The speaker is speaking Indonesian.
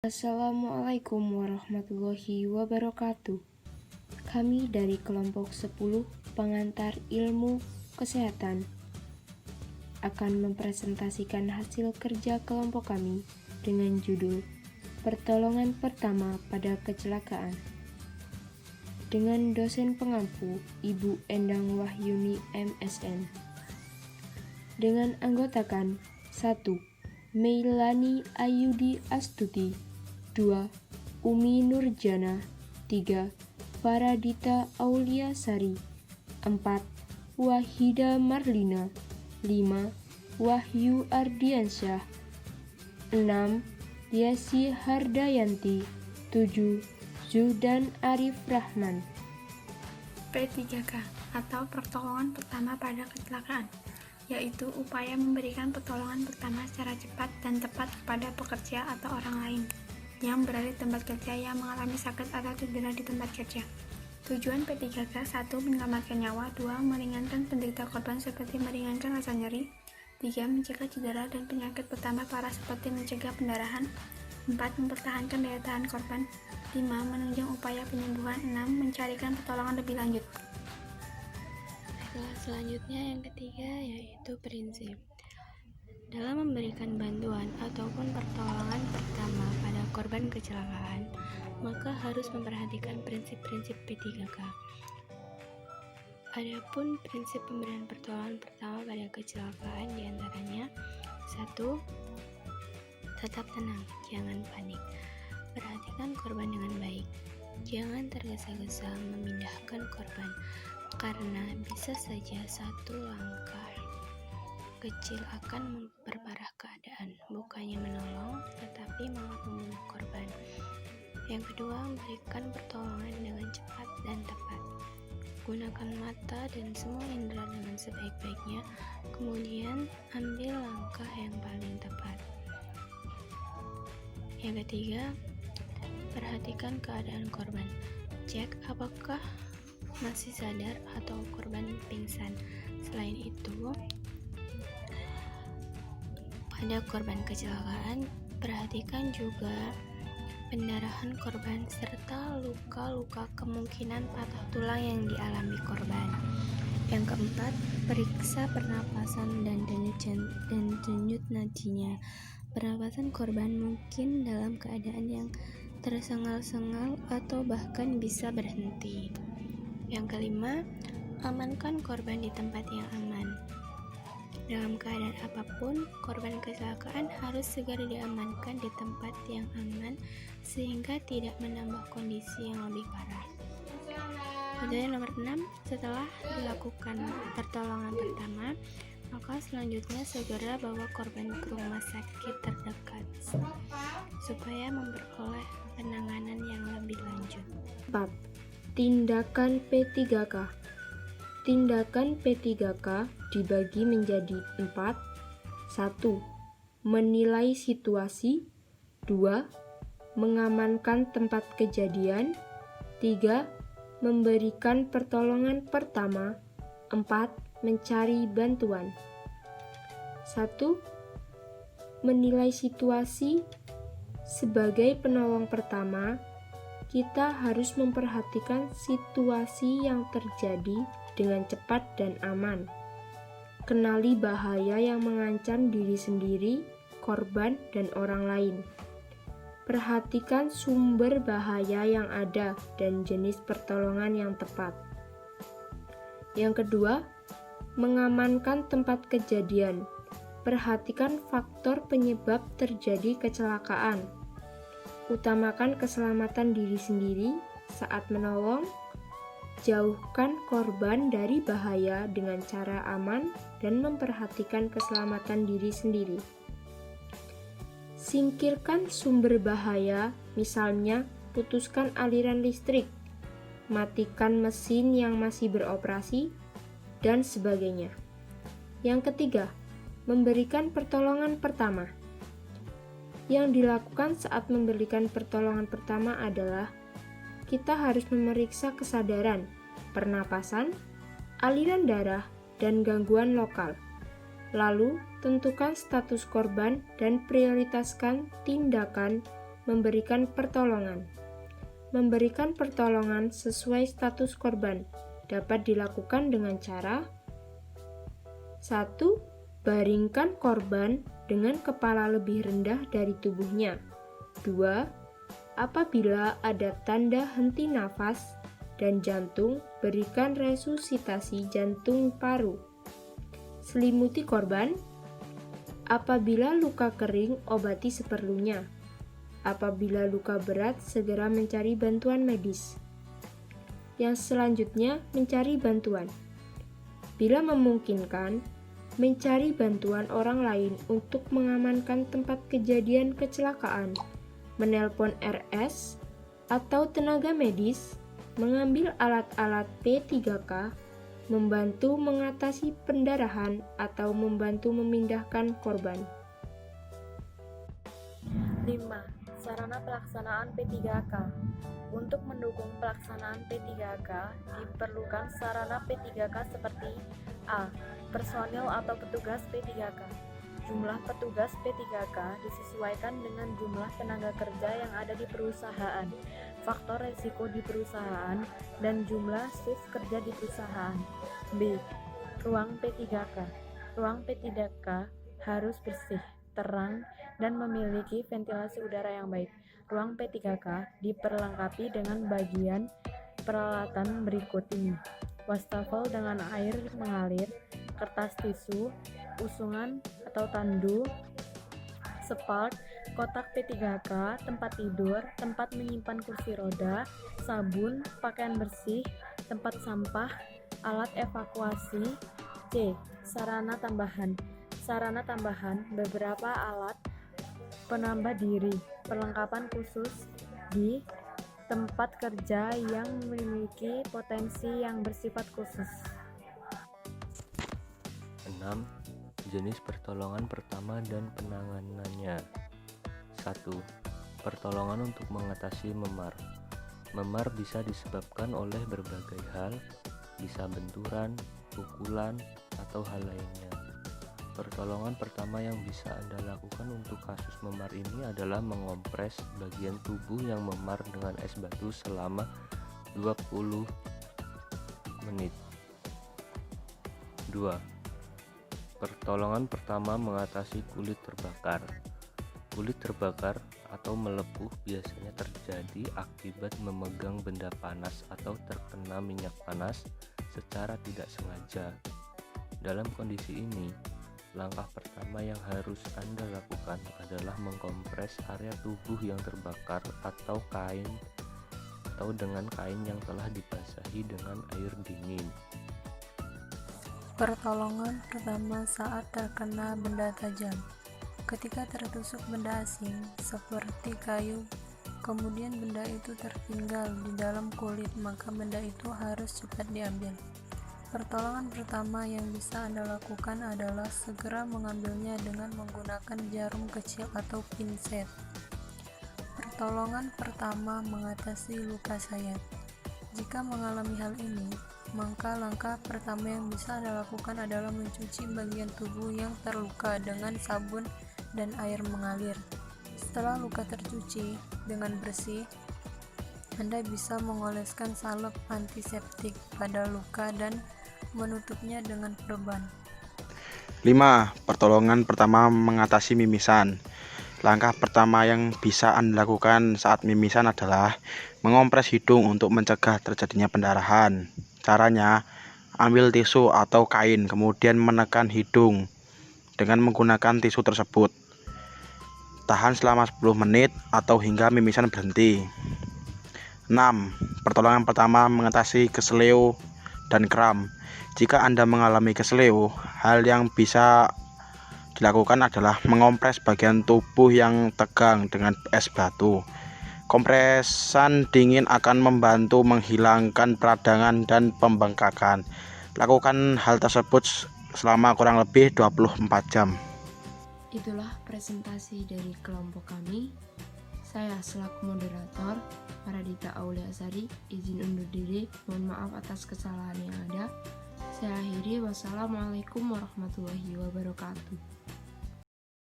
Assalamualaikum warahmatullahi wabarakatuh. Kami dari kelompok 10 pengantar ilmu kesehatan akan mempresentasikan hasil kerja kelompok kami dengan judul Pertolongan Pertama pada Kecelakaan dengan dosen pengampu Ibu Endang Wahyuni MSN. Dengan anggotakan 1. Meilani Ayudi Astuti, 2. Umi Nurjana, 3. Faradita Aulia Sari, 4. Wahida Marlina, 5. Wahyu Ardiansyah, 6. Yasi Hardayanti, 7. Zuhdan Arif Rahman. P3K atau pertolongan pertama pada kecelakaan, yaitu upaya memberikan pertolongan pertama secara cepat dan tepat kepada pekerja atau orang lain yang berada di tempat kerja yang mengalami sakit atau cedera di tempat kerja. Tujuan P3K: 1. Menyelamatkan nyawa, 2. Meringankan penderita korban seperti meringankan rasa nyeri, 3. Mencegah cedera dan penyakit pertama parah seperti mencegah pendarahan, 4. Mempertahankan daya tahan korban, 5. Menunjang upaya penyembuhan, 6. Mencarikan pertolongan lebih lanjut. Selanjutnya yang ketiga yaitu prinsip. Dalam memberikan bantuan ataupun pertolongan pertama pada korban kecelakaan, maka harus memperhatikan prinsip-prinsip P3K. Adapun prinsip pemberian pertolongan pertama pada kecelakaan diantaranya 1. Tetap tenang, jangan panik. Perhatikan korban dengan baik. Jangan tergesa-gesa memindahkan korban, karena bisa saja satu langkah kecil akan memperparah keadaan, bukannya menolong, tetapi malah membunuh korban. Yang kedua, memberikan pertolongan dengan cepat dan tepat. Gunakan mata dan semua indera dengan sebaik-baiknya, kemudian ambil langkah yang paling tepat. Yang ketiga, perhatikan keadaan korban. Cek apakah masih sadar atau korban pingsan. Selain itu, pada korban kecelakaan, perhatikan juga pendarahan korban serta luka-luka kemungkinan patah tulang yang dialami korban. Yang keempat, periksa pernapasan dan denyut nadinya. Pernapasan korban mungkin dalam keadaan yang tersengal-sengal atau bahkan bisa berhenti. Yang kelima, amankan korban di tempat yang aman. Dalam keadaan apapun, korban kecelakaan harus segera diamankan di tempat yang aman sehingga tidak menambah kondisi yang lebih parah. Kemudian nomor 6, setelah dilakukan pertolongan pertama, maka selanjutnya segera bawa korban ke rumah sakit terdekat supaya memperoleh penanganan yang lebih lanjut. 4. Tindakan P3K. Tindakan P3K dibagi menjadi 4. 1. Menilai situasi, 2. Mengamankan tempat kejadian, 3. Memberikan pertolongan pertama, 4. Mencari bantuan. 1. Menilai situasi. Sebagai penolong pertama, kita harus memperhatikan situasi yang terjadi dengan cepat dan aman. Kenali bahaya yang mengancam diri sendiri, korban, dan orang lain. Perhatikan sumber bahaya yang ada dan jenis pertolongan yang tepat. Yang kedua, mengamankan tempat kejadian. Perhatikan faktor penyebab terjadi kecelakaan. Utamakan keselamatan diri sendiri saat menolong. Jauhkan korban dari bahaya dengan cara aman dan memperhatikan keselamatan diri sendiri. Singkirkan sumber bahaya, misalnya putuskan aliran listrik, matikan mesin yang masih beroperasi, dan sebagainya. Yang ketiga, memberikan pertolongan pertama. Yang dilakukan saat memberikan pertolongan pertama adalah kita harus memeriksa kesadaran, pernapasan, aliran darah, dan gangguan lokal. Lalu, tentukan status korban dan prioritaskan tindakan memberikan pertolongan. Memberikan pertolongan sesuai status korban dapat dilakukan dengan cara 1. Baringkan korban dengan kepala lebih rendah dari tubuhnya. 2. Apabila ada tanda henti nafas dan jantung, berikan resusitasi jantung paru. Selimuti korban. Apabila luka kering, obati seperlunya. Apabila luka berat, segera mencari bantuan medis. Yang selanjutnya, mencari bantuan. Bila memungkinkan, mencari bantuan orang lain untuk mengamankan tempat kejadian kecelakaan, menelpon RS atau tenaga medis, mengambil alat-alat P3K, membantu mengatasi pendarahan atau membantu memindahkan korban. 5. Sarana pelaksanaan P3K. Untuk mendukung pelaksanaan P3K, diperlukan sarana P3K seperti A. Personil atau petugas P3K. Jumlah petugas P3K disesuaikan dengan jumlah tenaga kerja yang ada di perusahaan, faktor risiko di perusahaan, dan jumlah shift kerja di perusahaan. B. Ruang P3K. Ruang P3K harus bersih, terang, dan memiliki ventilasi udara yang baik. Ruang P3K diperlengkapi dengan bagian peralatan berikut ini: wastafel dengan air mengalir, kertas tisu, usungan atau tandu, spalt, kotak P3K, tempat tidur, tempat menyimpan kursi roda, sabun, pakaian bersih, tempat sampah, alat evakuasi. C. Sarana tambahan. Sarana tambahan, beberapa alat penambah diri, perlengkapan khusus di tempat kerja yang memiliki potensi yang bersifat khusus. 6. Jenis pertolongan pertama dan penanganannya. 1. Pertolongan untuk mengatasi memar. Memar bisa disebabkan oleh berbagai hal, bisa benturan, pukulan, atau hal lainnya. Pertolongan pertama yang bisa Anda lakukan untuk kasus memar ini adalah mengompres bagian tubuh yang memar dengan es batu selama 20 menit. 2. Pertolongan pertama mengatasi kulit terbakar. Kulit terbakar atau melepuh biasanya terjadi akibat memegang benda panas atau terkena minyak panas secara tidak sengaja. Dalam kondisi ini, langkah pertama yang harus Anda lakukan adalah mengkompres area tubuh yang terbakar atau dengan kain yang telah dibasahi dengan air dingin. Pertolongan pertama saat terkena benda tajam. Ketika tertusuk benda asing seperti kayu, kemudian benda itu tertinggal di dalam kulit, maka benda itu harus cepat diambil. Pertolongan pertama yang bisa Anda lakukan adalah segera mengambilnya dengan menggunakan jarum kecil atau pinset. Pertolongan pertama mengatasi luka sayat. Jika mengalami hal ini, maka langkah pertama yang bisa Anda lakukan adalah mencuci bagian tubuh yang terluka dengan sabun dan air mengalir. Setelah luka tercuci dengan bersih, Anda bisa mengoleskan salep antiseptik pada luka dan menutupnya dengan perban. 5. Pertolongan pertama mengatasi mimisan. Langkah pertama yang bisa Anda lakukan saat mimisan adalah mengompres hidung untuk mencegah terjadinya pendarahan. Caranya, ambil tisu atau kain, kemudian menekan hidung dengan menggunakan tisu tersebut. Tahan selama 10 menit atau hingga mimisan berhenti. 6. Pertolongan pertama mengatasi keseleo dan kram. Jika Anda mengalami keseleo, hal yang bisa dilakukan adalah mengompres bagian tubuh yang tegang dengan es batu. Kompresan dingin akan membantu menghilangkan peradangan dan pembengkakan. Lakukan hal tersebut selama kurang lebih 24 jam. Itulah presentasi dari kelompok kami. Saya selaku moderator, Paradita Aulia Asari, izin undur diri. Mohon maaf atas kesalahan yang ada. Saya akhiri. Wassalamualaikum warahmatullahi wabarakatuh.